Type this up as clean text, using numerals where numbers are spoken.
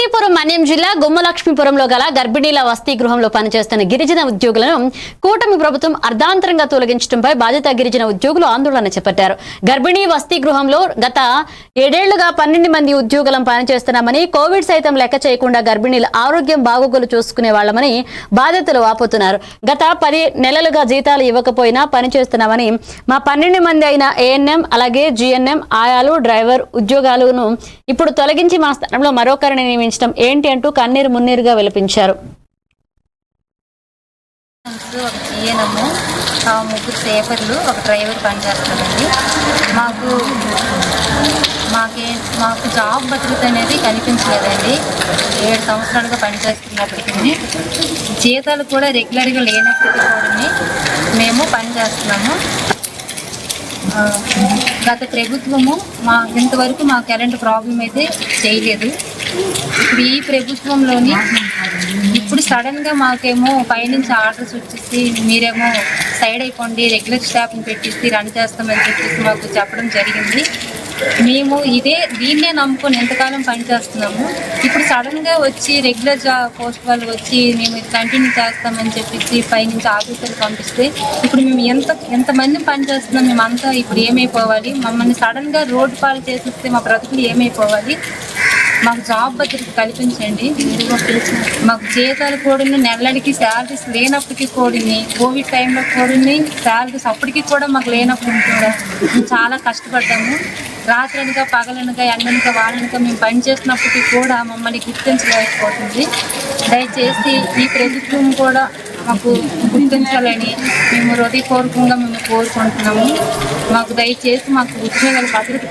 పార్వతీపురం మన్యం జిల్లా గుమ్మలక్ష్మీపురంలో గల గర్భిణీల వసతి గృహంలో పనిచేస్తున్న గిరిజన ఉద్యోగులను కూటమి ప్రభుత్వం అర్ధాంతరంగా తొలగించడంపై బాధిత గిరిజన ఉద్యోగులు ఆందోళన చేపట్టారు. గర్భిణీ వసతి గృహంలో గత 7 ఏళ్లుగా 12 మంది ఉద్యోగులను పనిచేస్తున్నామని, కోవిడ్ సైతం లెక్క చేయకుండా గర్భిణీల ఆరోగ్యం బాగోగులు చూసుకునే వాళ్లమని బాధితులు వాపోతున్నారు. గత 10 నెలలుగా జీతాలు ఇవ్వకపోయినా పనిచేస్తున్నామని, మా 12 మంది అయిన ఏఎన్ఎం అలాగే జిఎన్ఎం ఆయాలు డ్రైవర్ ఉద్యోగాలను ఇప్పుడు తొలగించి మా స్థానంలో మరొకరిని నియమించడం ఏంటి అంటూ కన్నీరు మున్నీరుగా విలపించారు. ముగ్గురు సేపర్లు, ఒక డ్రైవర్ పనిచేస్తామండి. మాకు జాబ్ భద్రత అనేది కనిపించలేదండి. 7 సంవత్సరాలుగా పనిచేస్తున్నప్పటికీ జీతాలు కూడా రెగ్యులర్గా లేనప్పటికీ కూడా మేము పనిచేస్తున్నాము. గత ప్రభుత్వము ఇంతవరకు మాకు ఎలాంటి ప్రాబ్లం అయితే చేయలేదు. ఇప్పుడు ఈ ప్రభుత్వంలోని ఇప్పుడు సడన్గా మాకేమో పైనుంచి ఆర్డర్స్ వచ్చేసి మీరేమో సైడ్ అయిపోండి, రెగ్యులర్ స్టాఫ్ని పెట్టేసి రన్ చేస్తామని చెప్పేసి మాకు చెప్పడం జరిగింది. మేము దీన్నే నమ్ముకొని ఎంతకాలం పనిచేస్తున్నాము. ఇప్పుడు సడన్గా వచ్చి రెగ్యులర్ పోస్ట్ వాళ్ళు వచ్చి మేము కంటిన్యూ చేస్తామని చెప్పేసి పైనుంచి ఆఫీసర్లు పంపిస్తే ఇప్పుడు మేము ఎంతమంది పనిచేస్తున్నాం, మేమంతా ఇప్పుడు ఏమైపోవాలి? మమ్మల్ని సడన్గా రోడ్డు పాలు చేసిస్తే మా బ్రతుకులు ఏమైపోవాలి? మాకు జాబ్ భద్రత కల్పించండి. మాకు జీతాలు కూడా నెలడికి శాలరీస్ లేనప్పటికీ కూడా, కోవిడ్ టైంలో కూడా శాలరీస్ అప్పటికి కూడా మాకు లేనప్పుడు కూడా మేము చాలా కష్టపడ్డాము. రాత్రనగా పగలనగా ఎండనగా వాననగా మేము పనిచేసినప్పటికీ కూడా మమ్మల్ని గుర్తించలేకపోతుంది. దయచేసి ఈ ప్రభుత్వం కూడా మాకు గుర్తించాలని మేము హృదయపూర్వకంగా కోరుకుంటున్నాము. మాకు దయచేసి మాకు ఉద్యోగాల భద్రత